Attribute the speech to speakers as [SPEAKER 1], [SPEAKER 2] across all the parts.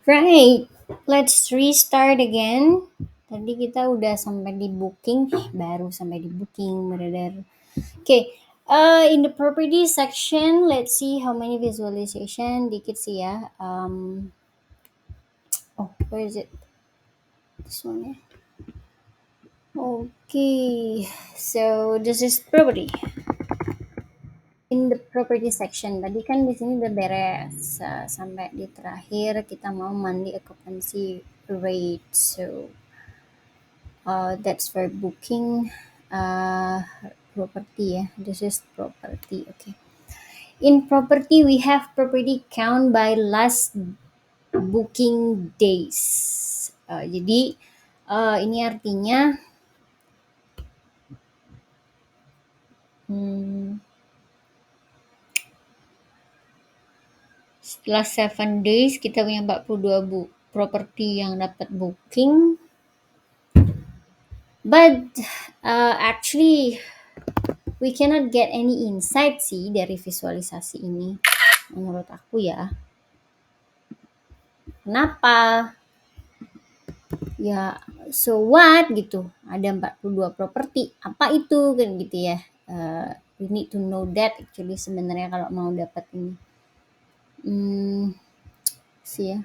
[SPEAKER 1] Right, let's restart again. Tadi kita udah sampai di booking, baru sampai di booking, brother. Okay, in the property section, let's see how many visualization. Dikit sih ya. Oh, where is it? This one ya. Okay, so this is property. In the property section, tadi kan di sini udah beres sampai di terakhir kita mau mandi occupancy rate. So that's for booking property ya. This is property. Okay. In property we have property count by last booking days. Jadi ini artinya setelah 7 days kita punya 42 properti yang dapat booking. But actually we cannot get any insight sih dari visualisasi ini menurut aku ya. Kenapa? Ya, so what gitu. Ada 42 properti. Apa itu kan gitu ya. We need to know that actually sebenarnya kalau mau dapat ini. See ya.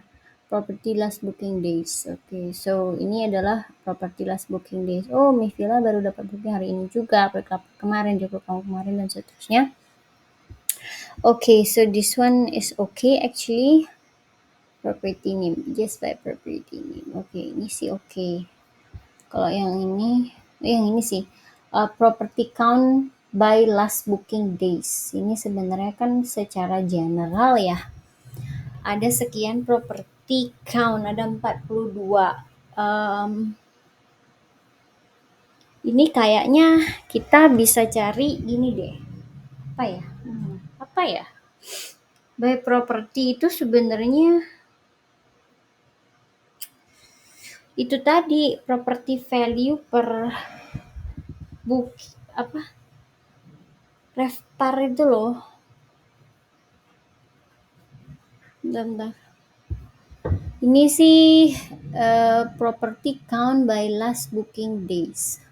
[SPEAKER 1] Property last booking days. Okay, so ini adalah property last booking days. Oh, Mivila baru dapat booking hari ini juga, kemarin juga kemarin dan seterusnya. Okay, so this one is okay actually. Property name, just by property name. Okay, ini sih okay. Kalau yang ini sih property count by last booking days. Ini sebenarnya kan secara general ya. Ada sekian property count, ada 42. Ini kayaknya kita bisa cari gini deh. Apa ya? By property itu sebenarnya itu tadi property value per book reftar itu loh. Bentar. Ini sih property count by last booking days.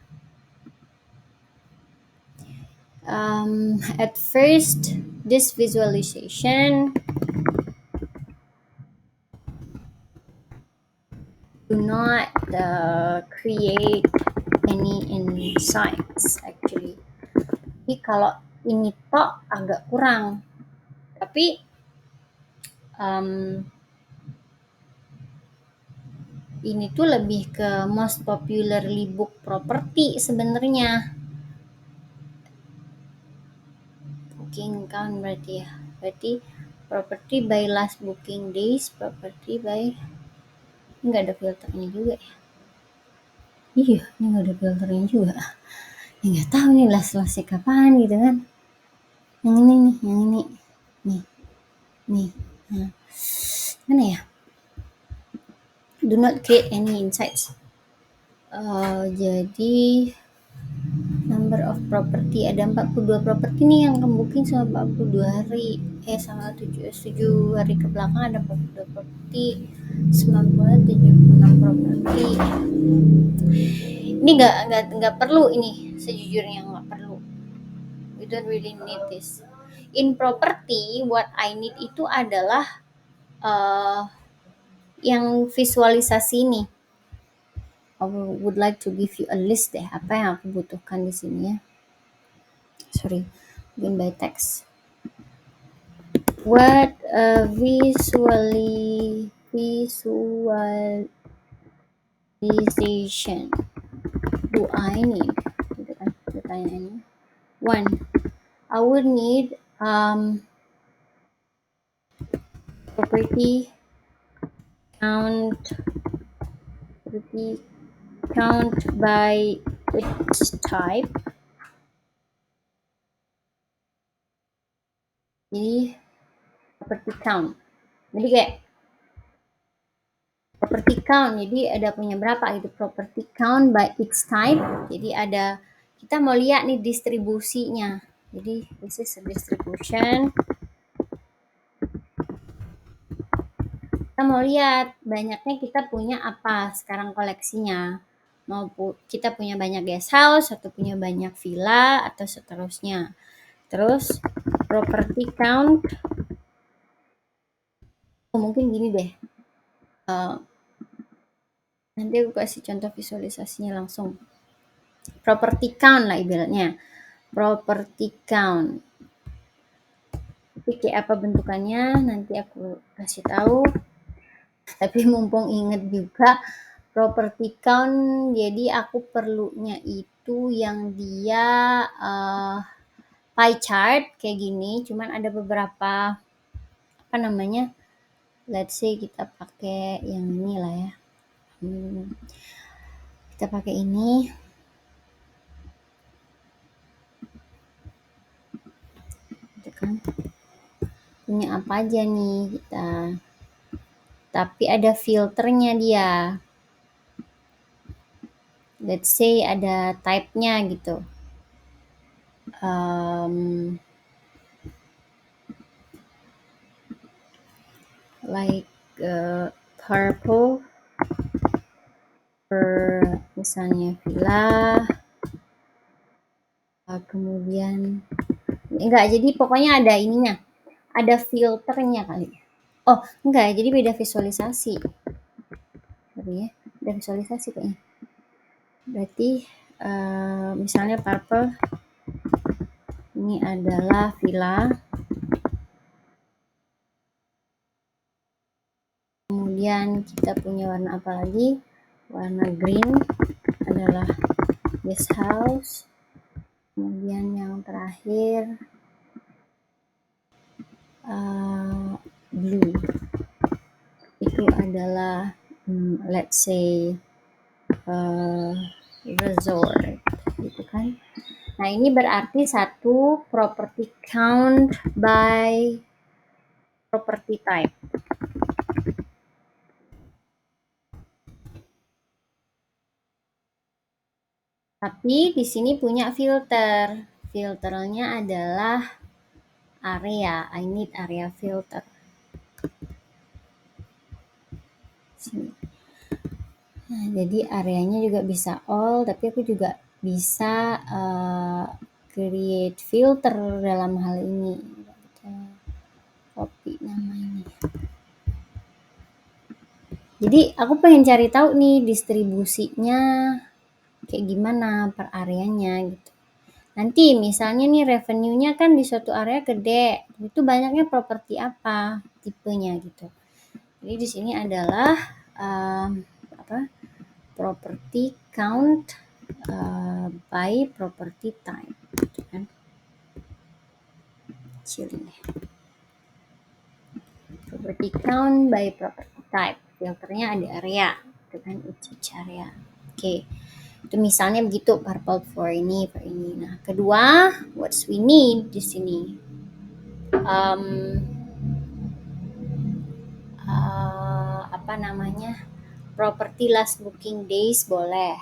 [SPEAKER 1] At first, this visualization do not create any insights actually. Jadi kalau ini tok agak kurang, tapi ini tuh lebih ke most popularly book property sebenarnya. Booking count berarti ya. Berarti property by last booking days, property by nggak ada filternya juga ya. Iya, ini nggak ada filternya juga. Ya nggak tahu nih last-lastnya kapan gitu kan. Yang ini nih, yang ini. Nih. Nah. Mana ya? Do not create any insights. Jadi number of property ada 42 properti nih yang booking selama 42 hari. Sama 7 hari ke belakang ada 42 properti, 76 properti. Ini nggak perlu ini, sejujurnya nggak perlu. We don't really need this. In property, what I need itu adalah yang visualisasi ini. I would like to give you a list deh, apa yang aku butuhkan di sini ya. Sorry, mungkin by text. What visualization do I need? Gitu kan pertanyaannya. One, I would need property count by its type. Jadi property count. Jadi kayak property count. Jadi ada punya berapa gitu property count by its type. Jadi ada kita mau lihat nih distribusinya. Jadi this is a distribution. Kita kita mau lihat banyaknya kita punya apa sekarang koleksinya. Mau kita punya banyak guest house atau punya banyak villa atau seterusnya. Terus property count, mungkin gini deh. Nanti aku kasih contoh visualisasinya langsung. Property count lah ibaratnya. Property count. Tapi kayak apa bentukannya nanti aku kasih tahu. Tapi mumpung inget juga property count, jadi aku perlunya itu yang dia pie chart kayak gini, cuman ada beberapa apa namanya, let's say kita pakai yang ini lah ya. Kita pakai ini. Gitu kan. Punya apa aja nih kita. Tapi ada filternya dia. Let's say ada type-nya gitu. Like purple misalnya villa, kemudian enggak, jadi pokoknya ada ininya, ada filternya kali. Oh enggak, jadi beda visualisasi. Sorry ya, beda visualisasi kayaknya. Berarti misalnya purple ini adalah villa, kemudian kita punya warna apa lagi, warna green adalah guest house, kemudian yang terakhir blue itu adalah let's say resort gitu kan. Nah ini berarti satu property count by property type. Tapi di sini punya filter. Filternya adalah area. I need area filter. Sini. Nah, jadi areanya juga bisa all, tapi aku juga bisa create filter dalam hal ini. Kita copy nama ini. Jadi aku pengen cari tahu nih distribusinya kayak gimana per areanya gitu. Nanti misalnya nih revenue-nya kan di suatu area gede, itu banyaknya properti apa tipenya gitu. Jadi di sini adalah property count by property type, gitu kan. Kecil ini. Property count by property type. Filternya ada area, gitu kan, each area. Oke. Itu misalnya begitu purple for ini. Nah, kedua, what's we need di sini? Apa namanya? Property last booking days boleh.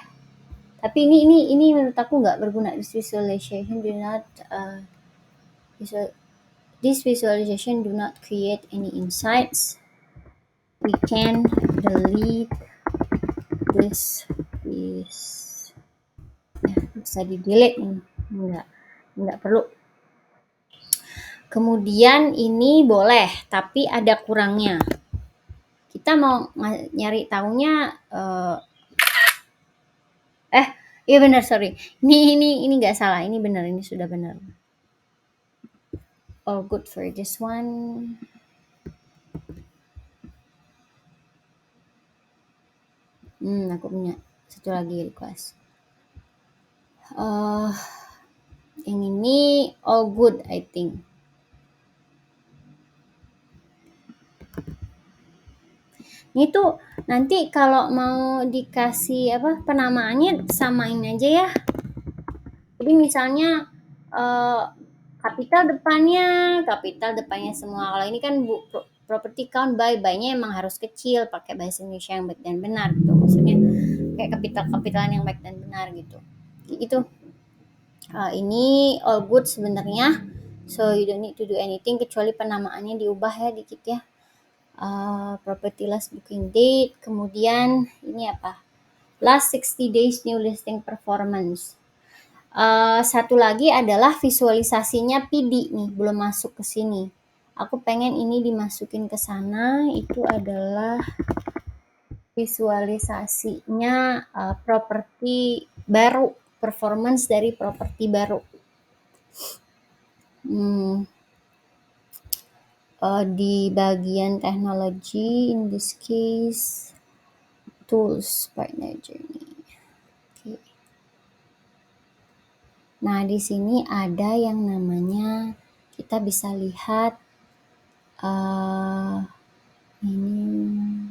[SPEAKER 1] Tapi ini menurut aku nggak berguna. This visualization do not this visualization do not create any insights. We can delete this ya, bisa di delete nih, nggak perlu. Kemudian ini boleh, tapi ada kurangnya. Kita mau nyari tahunya iya benar, sorry. Ini nggak salah, ini benar, ini sudah benar. All good for this one. Aku punya satu lagi request. Yang ini all good, I think. Ini tuh nanti kalau mau dikasih penamaannya samain aja ya. Jadi misalnya kapital depannya semua. Kalau ini kan property count by-nya emang harus kecil, pakai bahasa Indonesia yang baik dan benar gitu. Maksudnya kayak kapitalan yang baik dan benar gitu. Itu ini all good sebenarnya. So you don't need to do anything kecuali penamaannya diubah ya dikit ya. property last booking date, kemudian ini apa? Last 60 days new listing performance. Satu lagi adalah visualisasinya PD nih, belum masuk ke sini. Aku pengen ini dimasukin ke sana, itu adalah visualisasinya properti baru, performance dari properti baru. Di bagian teknologi, in this case, tools, partner journey. Okay. Nah, di sini ada yang namanya, kita bisa lihat ini.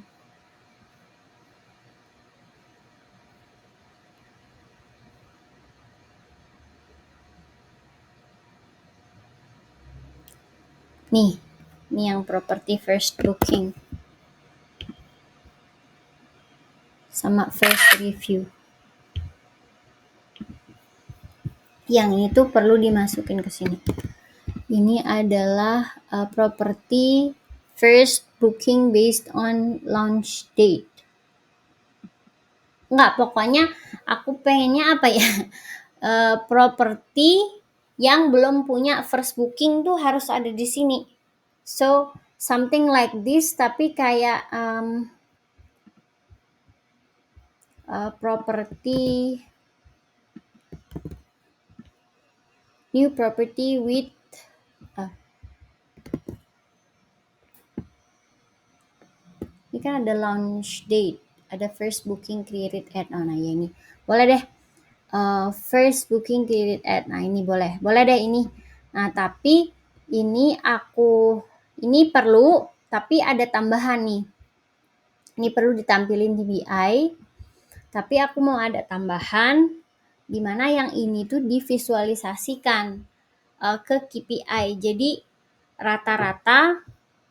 [SPEAKER 1] Nih, ini yang property first booking sama first review. Yang ini tuh perlu dimasukin ke sini. Ini adalah property first booking based on launch date. Enggak, pokoknya aku pengennya apa ya? Property yang belum punya first booking tuh harus ada di sini. So, something like this, tapi kayak property, new property with ini kan ada launch date, ada first booking created at, nah ya ini boleh deh, first booking created at, nah ini boleh deh ini. Nah tapi ini ini perlu, tapi ada tambahan nih, ini perlu ditampilin di BI, tapi aku mau ada tambahan dimana yang ini tuh divisualisasikan ke KPI. Jadi rata-rata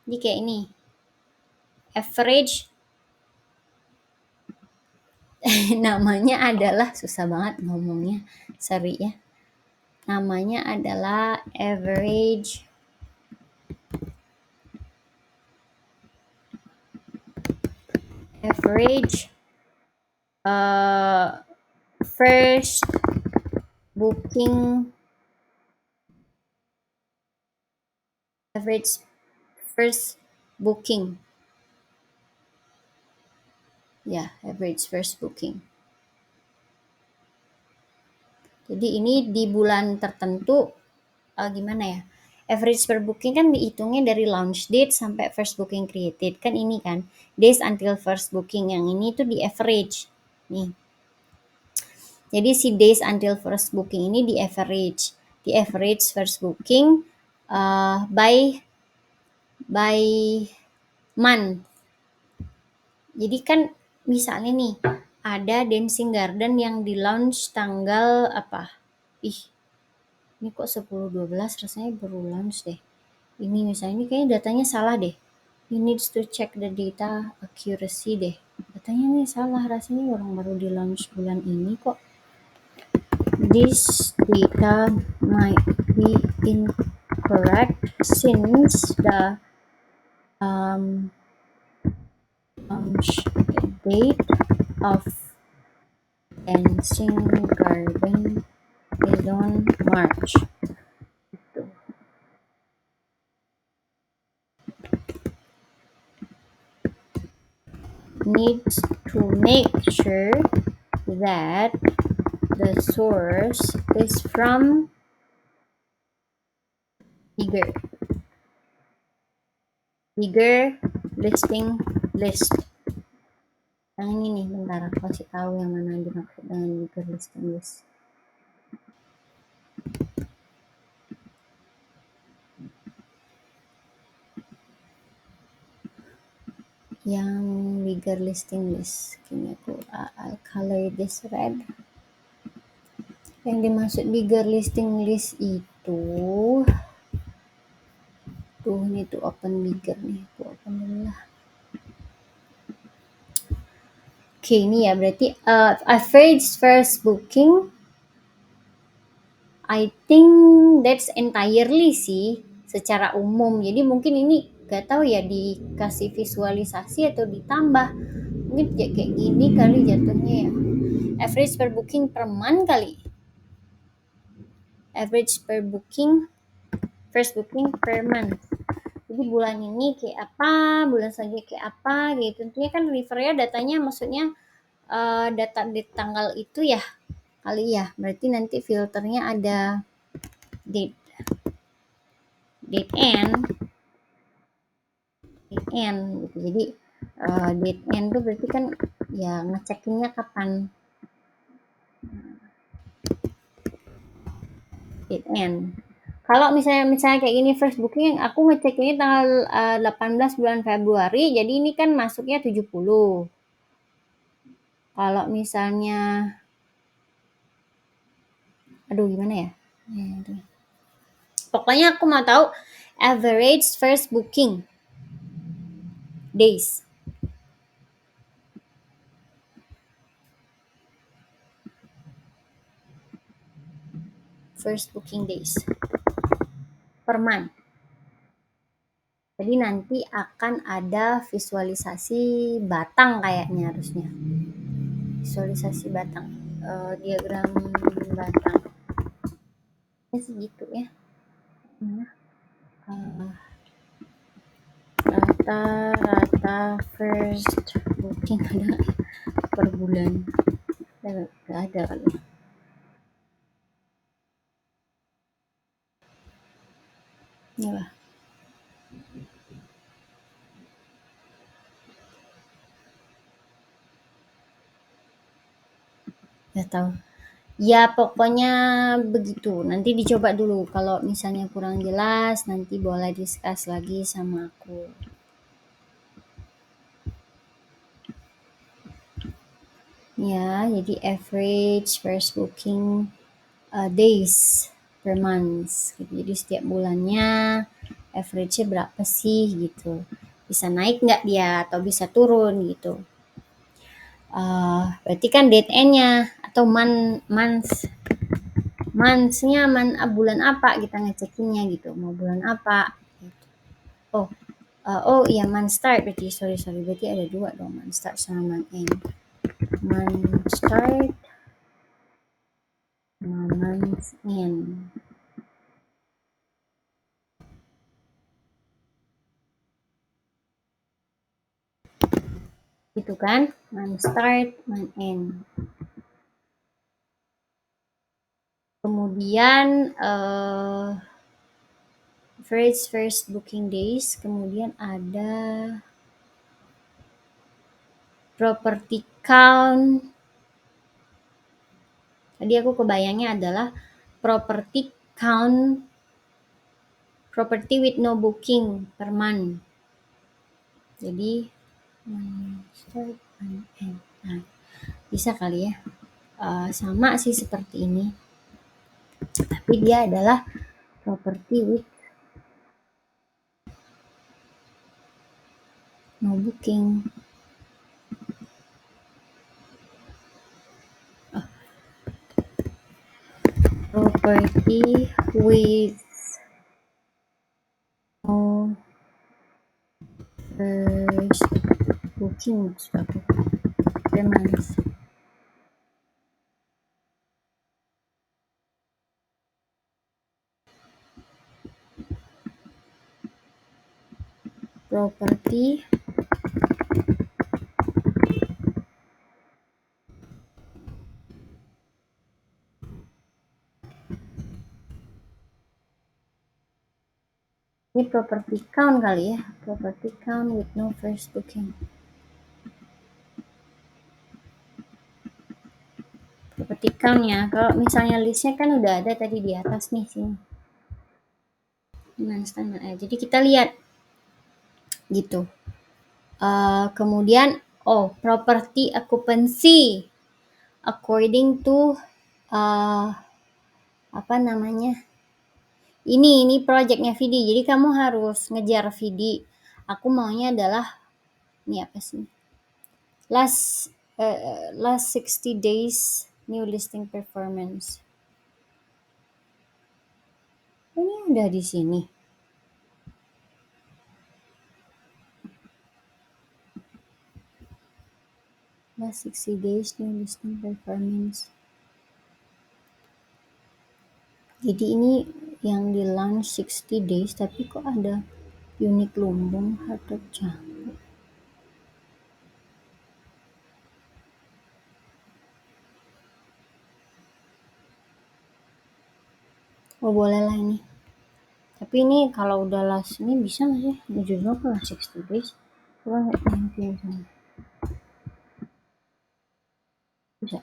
[SPEAKER 1] ini kayak ini, average namanya adalah, susah banget ngomongnya, sorry ya. Namanya adalah average first booking, average first booking, ya, average first booking. Jadi ini di bulan tertentu gimana ya, average per booking kan dihitungnya dari launch date sampai first booking created, kan ini kan days until first booking, yang ini tuh di average nih. Jadi si days until first booking ini di average first booking by month. Jadi kan misalnya nih ada Dancing Garden yang di launch tanggal apa? Ini kok 10/12 rasanya baru launch deh. Ini misalnya ini kayaknya datanya salah deh. You needs to check the data accuracy deh. Datanya nih salah, rasanya orang baru di launch bulan ini kok. This data might be incorrect since the launch date of Dancing Garden is on March. Needs to make sure that the source is from bigger listing list. Yang ini nih, bentar aku kasih tahu yang mana yang dimaksud dengan bigger listing list. Yang bigger listing list, kini aku I'll color this red. Yang dimaksud bigger listing list itu tuh, ini tuh open bigger nih, aku open dulu lah. Oke, ini ya berarti average first booking, I think that's entirely sih secara umum. Jadi mungkin ini gak tahu ya dikasih visualisasi atau ditambah. Mungkin kayak gini kali jatuhnya ya. Average per booking per month kali. Average per booking, first booking per month. Jadi bulan ini kayak apa, bulan selanjutnya kayak apa gitu. Tentunya kan refernya datanya maksudnya data di tanggal itu ya kali ya. Berarti nanti filternya ada date date end gitu. Jadi date end tuh berarti kan ya ngecekinnya kapan date end. Kalau misalnya kayak gini first booking aku ngecek ini tanggal 18 bulan Februari, jadi ini kan masuknya 70. Kalau misalnya aduh gimana ya? Pokoknya aku mau tahu average first booking days. First booking days per month. Jadi nanti akan ada visualisasi batang kayaknya harusnya. Visualisasi batang. Diagram batang. Ini segitu ya. Rata-rata first booking ada per bulan. Gak ada kan. Ya lah. Gak tahu. Ya pokoknya begitu. Nanti dicoba dulu. Kalau misalnya kurang jelas, nanti boleh discuss lagi sama aku. Ya, jadi average first booking days per month. Gitu. Jadi setiap bulannya average-nya berapa sih gitu. Bisa naik nggak dia atau bisa turun gitu. Berarti kan date end-nya atau months-nya bulan apa kita ngecekinnya gitu. Mau bulan apa gitu. Oh, oh iya month start berarti sorry berarti ada dua dong month start sama month end. Month start sama month end. Gitu kan, month start, month end. Kemudian first booking days, kemudian ada property count. Tadi aku kebayangnya adalah property count, property with no booking per month. Jadi start and end. Nah, bisa kali ya. Sama sih seperti ini. Tapi dia adalah property with no booking. Property with no first booking per month. Property ini property count kali ya, property count with no first booking. Property count ya, kalau misalnya listnya kan udah ada tadi di atas nih sini. Standar jadi kita lihat gitu. Kemudian property occupancy according to apa namanya, ini projectnya Vidi, jadi kamu harus ngejar Vidi. Aku maunya adalah ini apa sih, last 60 days new listing performance. Ini udah di sini. last 60 days new listing performance. Jadi ini yang di launch 60 days tapi kok ada unik lumbung atau jambu. Oh boleh lah ini. Tapi ini kalau udah last ini bisa nggak sih? Judulnya kan last 60 days. Coba nanti misalnya. Bisa.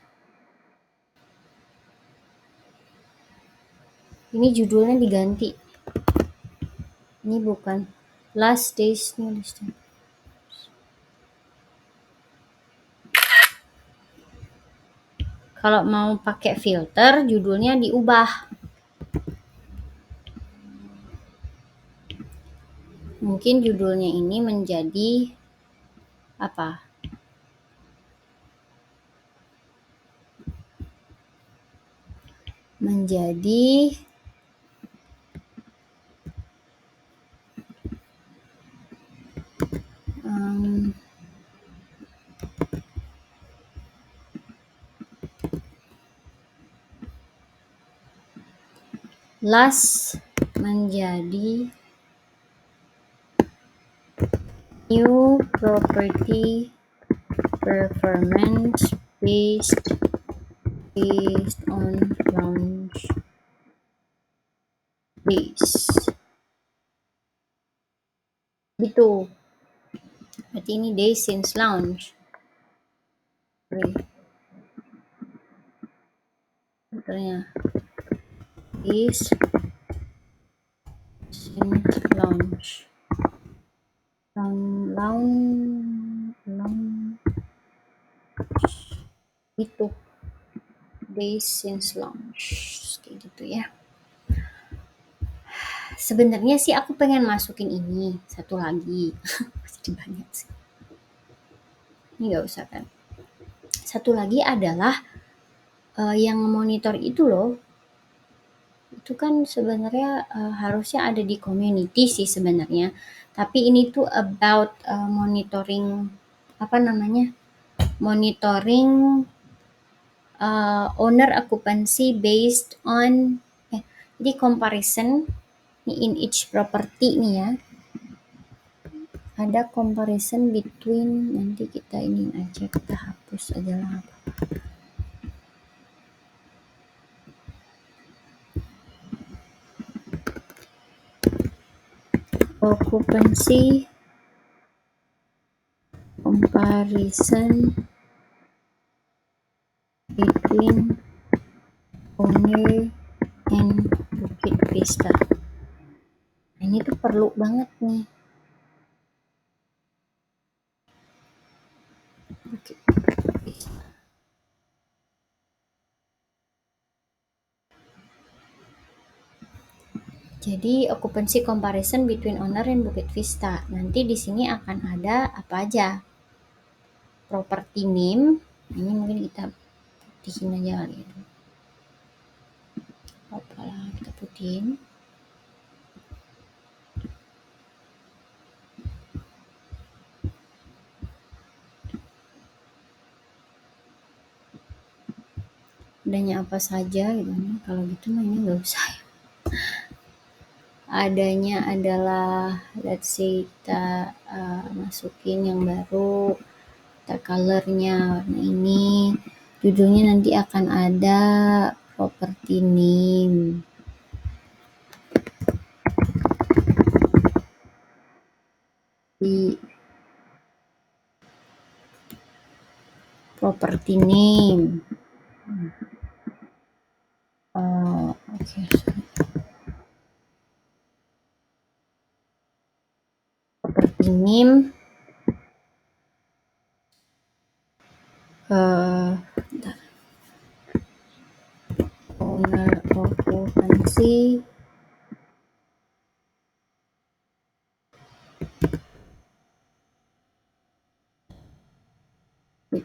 [SPEAKER 1] Ini judulnya diganti. Ini bukan last days new listing. Kalau mau pakai filter, judulnya diubah. Mungkin judulnya ini menjadi apa? Menjadi last menjadi new property performance based on launch days. Gitu. Berarti ini days since launch. Filternya days since launch. Launch itu days since launch kayak gitu ya. Sebenarnya sih aku pengen masukin ini satu lagi. Pasti banyak sih. Ini nggak usah kan. Satu lagi adalah yang monitor itu loh. Itu kan sebenarnya harusnya ada di community sih sebenarnya. Tapi ini tuh about monitoring apa namanya? Monitoring owner occupancy based on jadi comparison nih in each property nih ya. Ada comparison between, nanti kita ini aja, kita hapus aja lah. Occupancy comparison between owner and Bukit Vista. Ini tuh perlu banget nih. Bukit Vista. Jadi occupancy comparison between owner and Bukit Vista. Nanti di sini akan ada apa aja? Property name. Ini mungkin kita putihin aja kali ya. Apalah, kita putihin. Adanya apa saja gitu nih. Kalau gitu mah ini nggak usah. Adanya adalah let's say kita masukin yang baru, kita colornya warna ini, judulnya nanti akan ada property name. Di property name. Okay. Property name. Owner occupancy.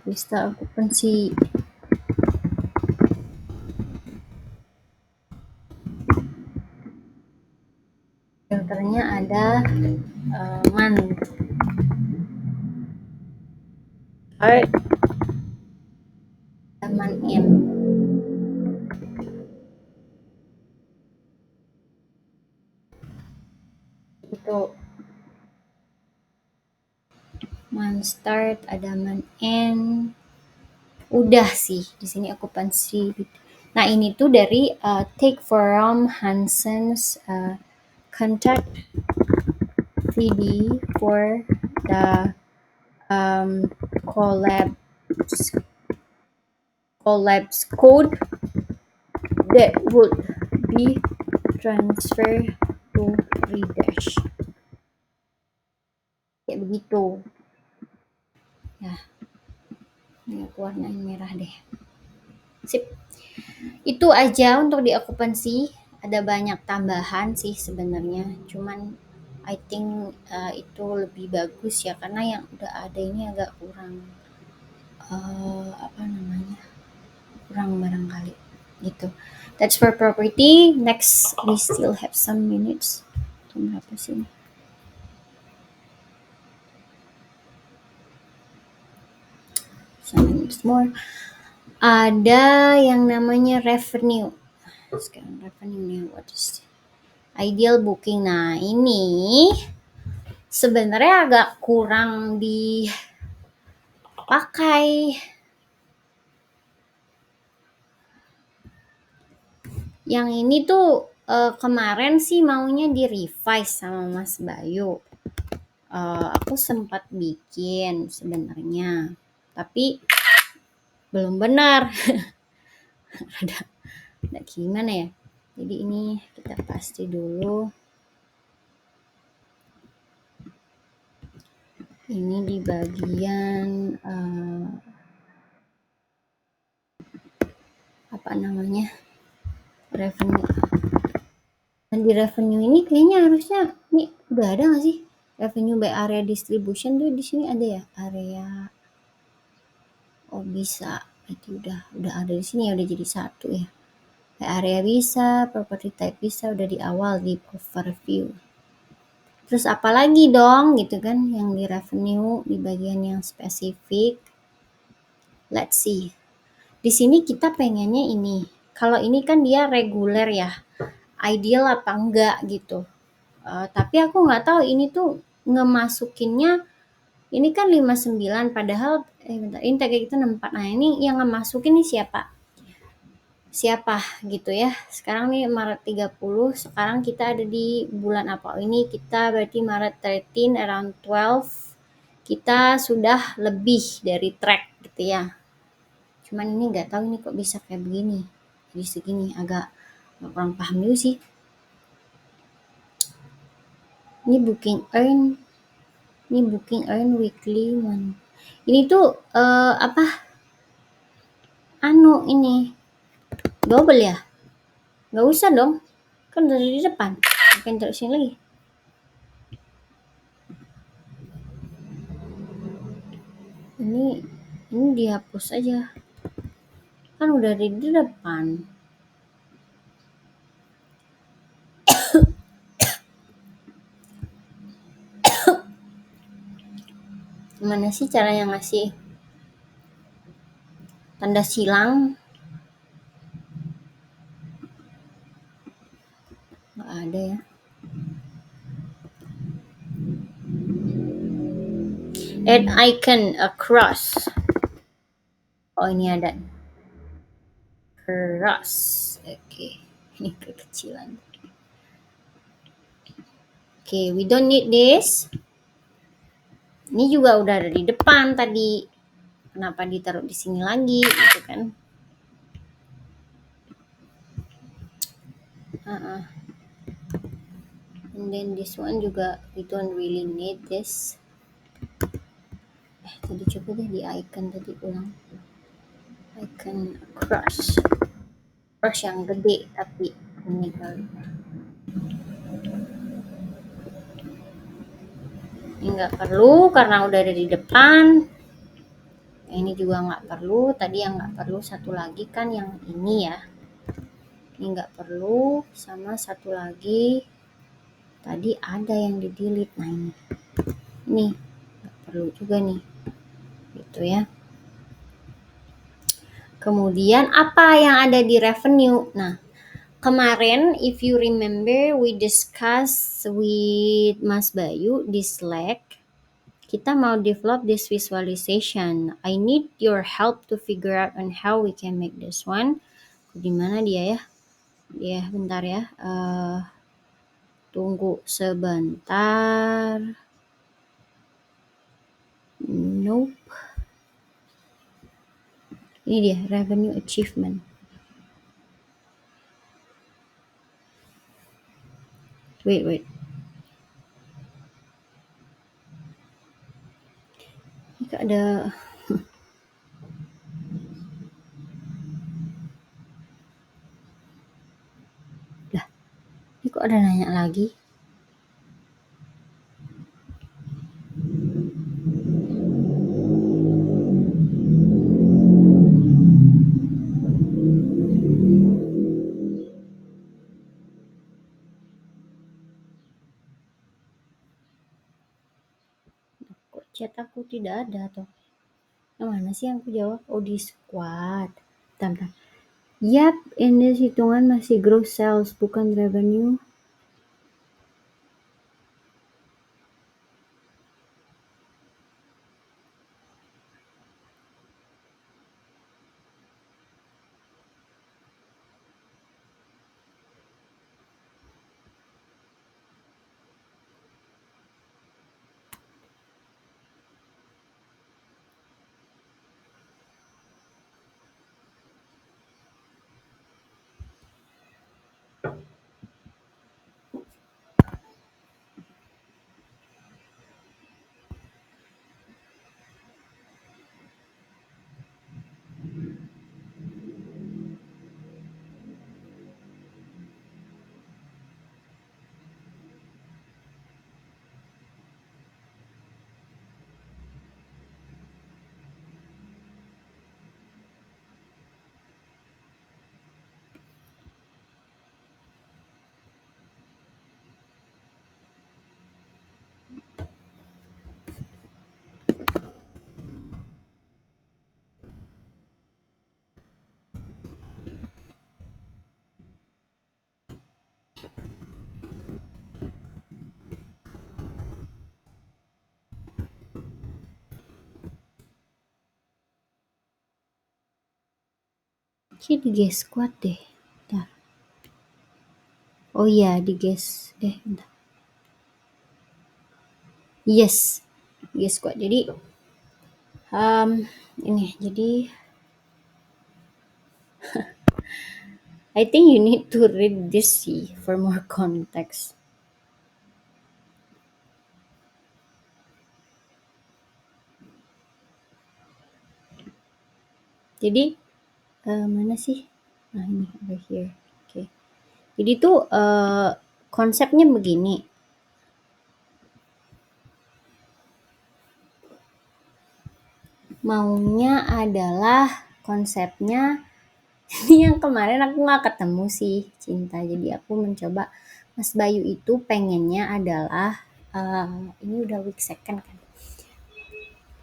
[SPEAKER 1] Vista occupancy. Filternya ada month. Alright. halaman N. Itu start halaman N. Udah sih di sini okupansi. Nah ini tuh dari take from Hansen's contact CD for the collabs code that would be transferred to readers. Kayak begitu. Ya, ini aku warnain merah deh. Sip. Itu aja untuk di okupansi. Ada banyak tambahan sih sebenarnya. Cuman I think itu lebih bagus ya karena yang udah ada ini agak kurang kurang barangkali gitu. That's for property. Next, we still have some minutes. Berapa sih? Some minutes more. Ada yang namanya revenue. Sekarang revenue nih, what is ideal booking. Nah ini sebenarnya agak kurang dipakai. Yang ini tuh kemarin sih maunya di revise sama Mas Bayu. Aku sempat bikin sebenarnya, tapi belum benar. ada gimana ya? Jadi ini kita pasti dulu. Ini di bagian apa namanya? Revenue. Dan di revenue ini kayaknya harusnya ini udah ada nggak sih? Revenue by area distribution tuh di sini ada ya? Area bisa. Berarti udah ada di sini ya, udah jadi satu ya. Area bisa, property type bisa, udah di awal di overview. Terus apalagi dong gitu kan yang di revenue di bagian yang spesifik. Let's see. Di sini kita pengennya ini. Kalau ini kan dia reguler ya. Ideal apa enggak gitu. Tapi aku nggak tahu ini tuh ngemasukinnya ini kan 59 padahal bentar, ini tag kita 64. Nah, ini yang ngemasukin nih siapa gitu ya. Sekarang nih Maret 30, sekarang kita ada di bulan apa? Ini kita berarti Maret 13 around 12 kita sudah lebih dari track gitu ya. Cuman ini nggak tahu ini kok bisa kayak begini. Jadi segini agak kurang paham dulu sih. Ini booking earn weekly one. Ini tuh ini double ya? Nggak usah dong, kan dari di depan. Bukan terus sini lagi. Ini dihapus aja. Kan udah di depan. Gimana sih cara yang ngasih tanda silang? Nggak ada ya. Add icon across. Oh ini ada. Cross. Oke. Ini kekecilan. Oke, we don't need this. Ini juga udah ada di depan tadi. Kenapa ditaruh di sini lagi gitu kan? And then this one juga we don't really need this. Tadi coba deh di icon tadi ulang. Icon cross yang gede tapi ini kali. Ini nggak perlu karena udah ada di depan. Ini juga nggak perlu. Tadi yang nggak perlu satu lagi kan yang ini ya. Ini nggak perlu. Sama satu lagi. Tadi ada yang di delete. Nah ini. Ini nggak perlu juga nih. Gitu ya. Kemudian apa yang ada di revenue? Nah, kemarin if you remember we discuss with Mas Bayu di Slack, kita mau develop this visualization. I need your help to figure out on how we can make this one. Di mana dia ya? Dia bentar ya. Tunggu sebentar. Nope. Ini dia revenue achievement. Wait. Ini kok ada lah. Ini kok ada nanya lagi? Kok chat aku tidak ada toh? Yang mana sih yang aku jawab? Oh, di squad. Bentar. Yap, ini hitungan masih gross sales bukan revenue. Kayak di guest squad deh. Bentar. Oh iya, di guest. Bentar. Yes, guest squad. Jadi, ini. Jadi, I think you need to read this sih for more context. Jadi, mana sih? Nah, ini over here. Oke. Jadi tuh konsepnya begini. Maunya adalah konsepnya ini yang kemarin aku nggak ketemu sih Cinta. Jadi aku mencoba Mas Bayu itu pengennya adalah ini udah week second kan.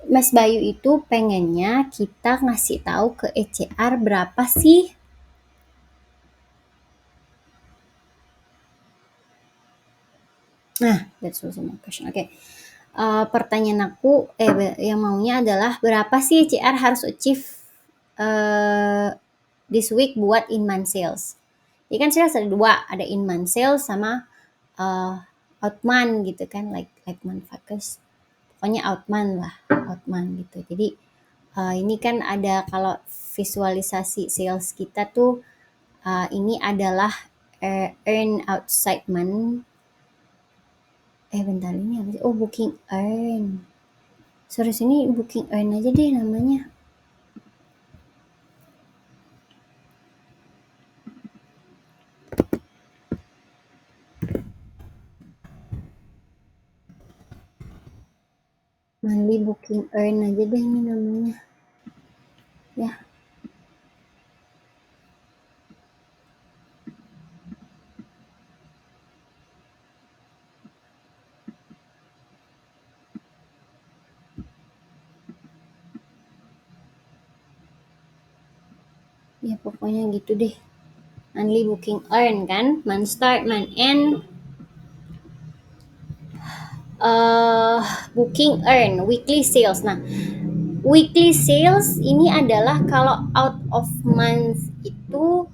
[SPEAKER 1] Mas Bayu itu pengennya kita ngasih tahu ke ECR berapa sih. Nah, that's also my question. Oke. Pertanyaan aku yang maunya adalah berapa sih ECR harus achieve this week buat in-month sales. Jadi kan sales ada dua, ada in-month sales sama out-month gitu kan, like month focus. Pokoknya out-month lah, out-month gitu. Jadi ini kan ada kalau visualisasi sales kita tuh ini adalah earn outside month. Bentar ini apa sih? Oh, booking earn. Sorry, sini booking earn aja deh namanya. Monthly booking earn aja deh ini namanya. Ya. Ya pokoknya gitu deh. Monthly booking earn kan, month start, month end, booking earn, weekly sales. Nah, weekly sales ini adalah kalau out of month itu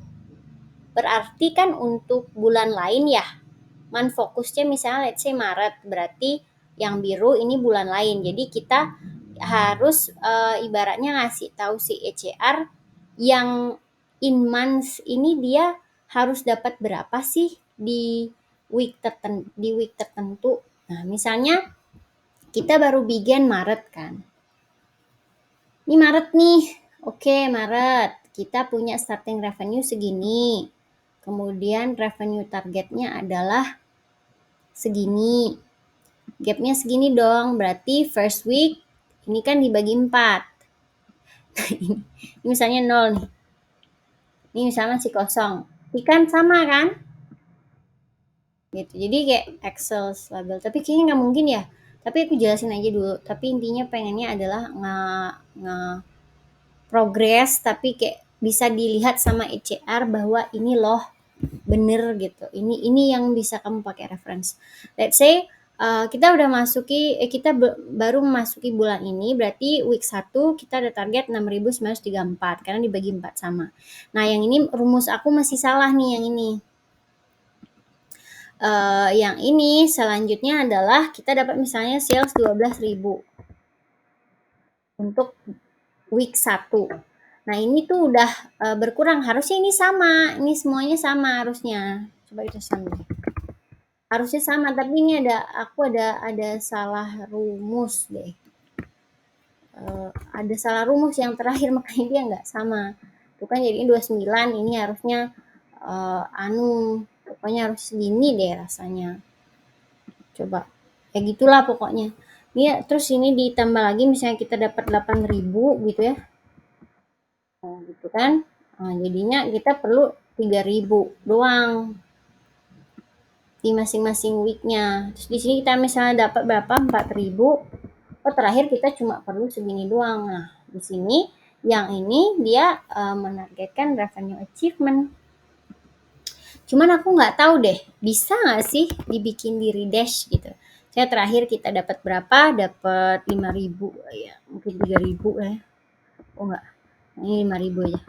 [SPEAKER 1] berarti kan untuk bulan lain ya. Fokusnya misalnya let's say Maret, berarti yang biru ini bulan lain. Jadi kita harus ibaratnya ngasih tahu si ECR yang in months ini dia harus dapat berapa sih di week tertentu. Nah, misalnya kita baru begin Maret kan. Ini Maret nih. Oke, Maret. Kita punya starting revenue segini. Kemudian revenue targetnya adalah segini. Gapnya segini dong. Berarti first week ini kan dibagi 4. Ini misalnya 0 nih. Ini misalnya masih kosong. Ini kan sama kan? Gitu. Jadi kayak Excel label. Tapi kayaknya nggak mungkin ya. Tapi aku jelasin aja dulu. Tapi intinya pengennya adalah nge progress tapi kayak bisa dilihat sama ECR bahwa ini loh bener gitu. Ini yang bisa kamu pakai reference. Let's say kita udah kita baru memasuki bulan ini, berarti week 1 kita ada target 6.934 karena dibagi 4 sama. Nah, yang ini rumus aku masih salah nih yang ini. Yang ini selanjutnya adalah kita dapat misalnya sales 12.000 untuk week 1. Nah, ini tuh udah berkurang. Harusnya ini sama. Ini semuanya sama harusnya. Coba kita sama. Harusnya sama, tapi ini aku ada salah rumus deh. Ada salah rumus yang terakhir makanya dia nggak sama. Itu kan jadi 29, ini harusnya pokoknya harus segini deh rasanya. Coba. Kayak gitulah pokoknya. Ini terus ini ditambah lagi misalnya kita dapat 8.000 gitu ya. Nah, gitu kan. Nah, jadinya kita perlu 3.000 doang di masing-masing weeknya. Terus di sini kita misalnya dapat berapa? 4.000. Oh, terakhir kita cuma perlu segini doang. Nah, di sini yang ini dia menargetkan revenue achievement. Cuman aku nggak tahu deh, bisa nggak sih dibikin di redash gitu. Saya terakhir kita dapat berapa? Dapat 5.000 ya, mungkin 3.000 ya. Oh enggak, ini 5.000 ya.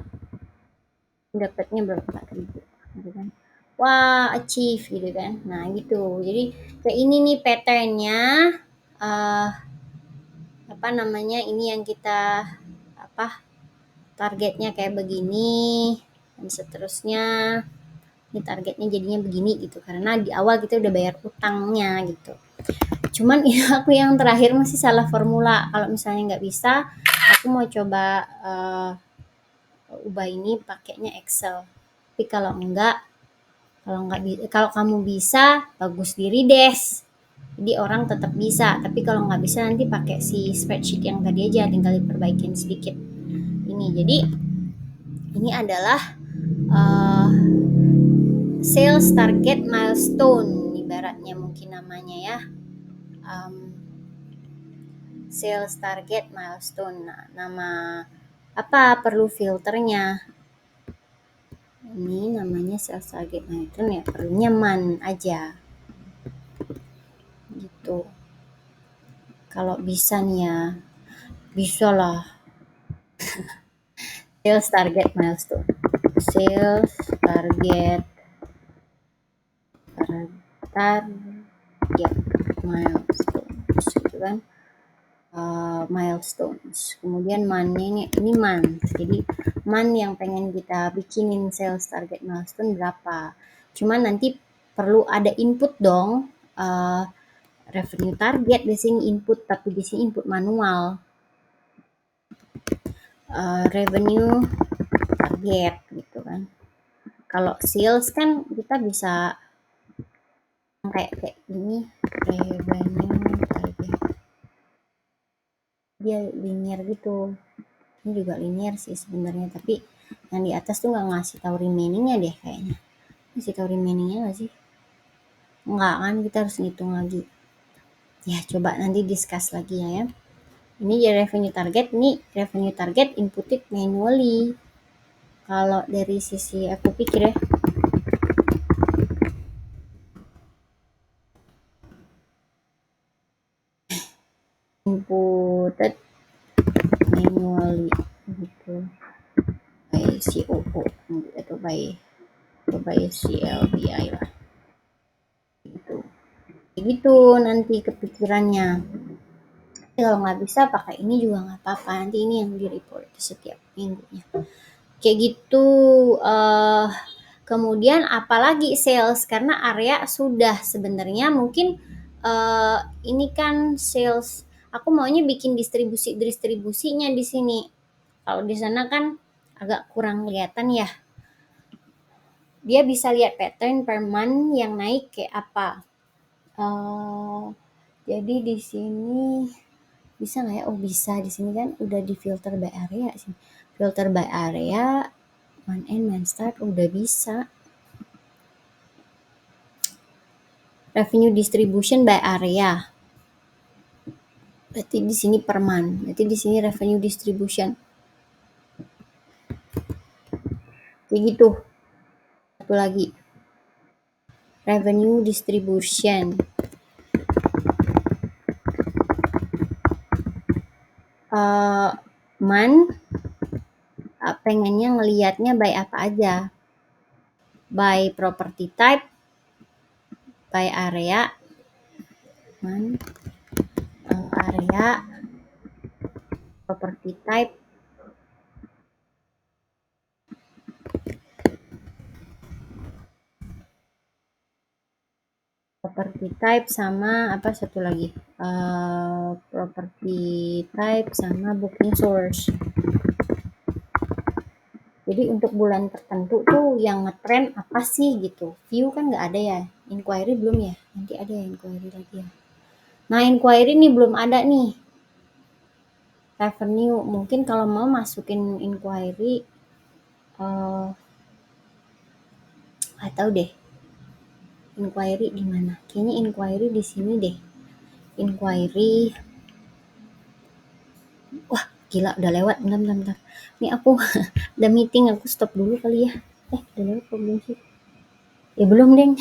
[SPEAKER 1] Dapatnya berapa? 4.000 gitu kan. Wah, achieve gitu kan. Nah, gitu. Jadi kayak ini nih patternnya apa namanya? Ini yang kita targetnya kayak begini dan seterusnya. Ini targetnya jadinya begini gitu karena di awal kita udah bayar utangnya gitu. Cuman aku yang terakhir masih salah formula. Kalau misalnya nggak bisa, aku mau coba ubah ini pakainya Excel. Tapi kalau kamu bisa bagus di redash. Jadi orang tetap bisa, tapi kalau nggak bisa nanti pakai si spreadsheet yang tadi aja, tinggal diperbaikin sedikit. Jadi ini adalah sales target milestone ibaratnya mungkin namanya ya. Sales target milestone. Nah, nama apa perlu filternya? Ini namanya sales target milestone ya, perlunya man aja. Gitu. Kalau bisa nih ya, bisa lah. Sales target milestone. Sales target milestone gitu kan. Milestones. Kemudian month-nya ini month. Jadi month yang pengen kita bikinin sales target milestone berapa. Cuman nanti perlu ada input dong. Revenue target di sini input, tapi di sini input manual. Revenue target gitu kan. Kalau sales kan kita bisa kayak ini revenue target. Dia linear gitu. Ini juga linear sih sebenarnya, tapi yang di atas tuh nggak ngasih tahu remainingnya deh kayaknya. Ngasih tahu remainingnya nggak sih? Enggak kan, kita harus ngitung lagi. Ya coba nanti discuss lagi ya. Ini ya revenue target, ini revenue target inputted manually. Kalau dari sisi aku pikir ya, inputted manually gitu by COO atau by CLBI lah gitu. Gitu nanti kepikirannya. Kalau nggak bisa pakai ini juga nggak apa-apa, nanti ini yang di report setiap minggunya kayak gitu. Kemudian apalagi sales, karena area sudah sebenarnya mungkin ini kan sales, aku maunya bikin distribusinya di sini. Kalau di sana kan agak kurang kelihatan ya, dia bisa lihat pattern per month yang naik kayak apa. Jadi di sini bisa nggak ya? Oh bisa, di sini kan udah di filter by area sih. Filter by area, month end, month start udah bisa. Revenue distribution by area. Berarti di sini per month. Berarti di sini revenue distribution. Kayak gitu. Satu lagi. Revenue distribution. Month pengennya ngelihatnya by apa aja. By property type, by area, area, property type, property type sama apa satu lagi, property type sama booking source. Jadi untuk bulan tertentu tuh yang ngetrend apa sih gitu. View kan nggak ada ya, inquiry belum ya, nanti ada ya inquiry lagi ya. Nah inquiry nih belum ada nih. Revenue mungkin kalau mau masukin inquiry, atau deh inquiry di mana? Kayaknya inquiry di sini deh. Inquiry. Wah, gila udah lewat. Bentar. Ini aku udah meeting, aku stop dulu kali ya. Udah lewat kok belum sih? Ya belum, Deng.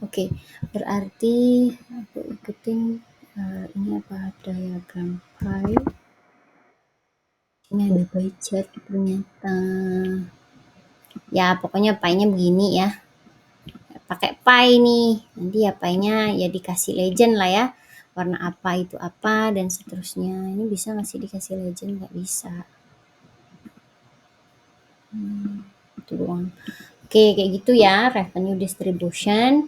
[SPEAKER 1] Oke, berarti aku ikutin ini apa diagram pie. Ini ada pie chart ternyata. Ya, pokoknya pie-nya begini ya. Pakai pie nih. Nanti ya pie-nya ya dikasih legend lah ya. Warna apa itu apa dan seterusnya. Ini bisa nggak sih dikasih legend? Nggak bisa. Itu doang. Oke, kayak gitu ya. Revenue distribution.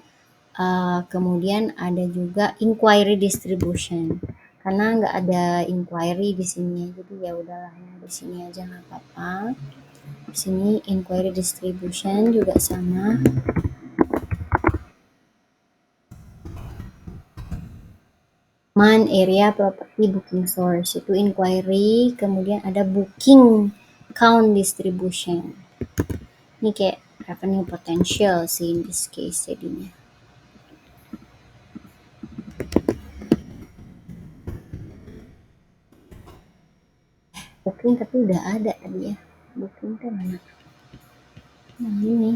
[SPEAKER 1] Kemudian ada juga inquiry distribution. Karena nggak ada inquiry di sini, jadi ya udahlah ya di sini aja nggak apa-apa. Di sini inquiry distribution juga sama. Area property booking source itu inquiry, kemudian ada booking count distribution. Ini kayak revenue potential sih in this case jadinya. Booking tapi udah ada tadi ya. Booking kan mana? Nah ini.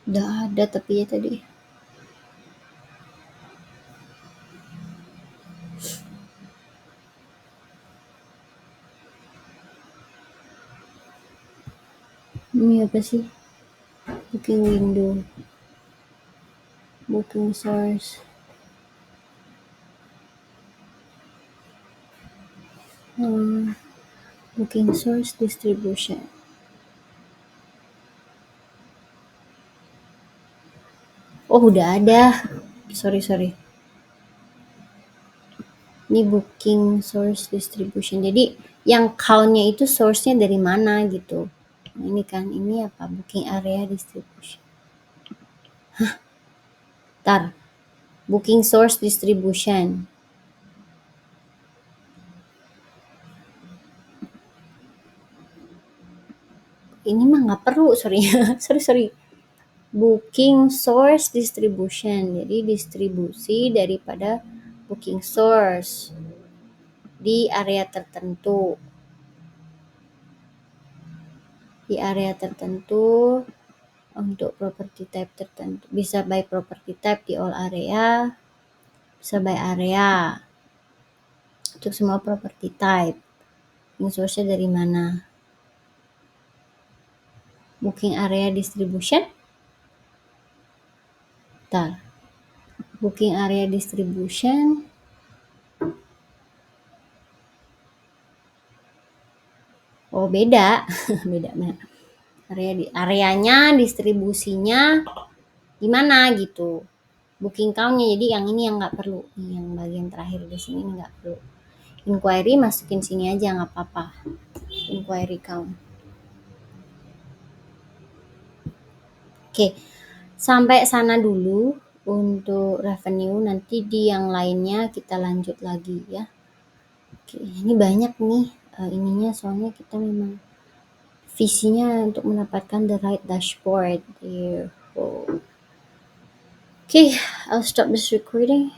[SPEAKER 1] Udah ada tapi ya tadi. Ini apa sih? Booking window. Booking source. Booking source distribution. Oh udah ada. Sorry. Ini booking source distribution. Jadi yang count-nya itu source-nya dari mana gitu. Nah, ini kan ini apa? Booking area distribution. Tar. Booking source distribution. Ini mah nggak perlu, sorry. sorry. Booking source distribution. Jadi distribusi daripada booking source. di area tertentu. Di area tertentu untuk property type tertentu. Bisa by property type di all area, bisa by area. Untuk semua property type. Ini source-nya dari mana? Booking area distribution. Bentar. Booking area distribution. Oh, beda. Beda banget. Areanya, distribusinya gimana gitu. Booking count-nya, jadi yang ini yang nggak perlu. Yang bagian terakhir di sini nggak perlu. Inquiry masukin sini aja nggak apa-apa. Inquiry count. Oke, sampai sana dulu untuk revenue. Nanti di yang lainnya kita lanjut lagi ya. Oke, ini banyak nih ininya, soalnya kita memang visinya untuk mendapatkan the right dashboard. Okay, I'll stop this recording.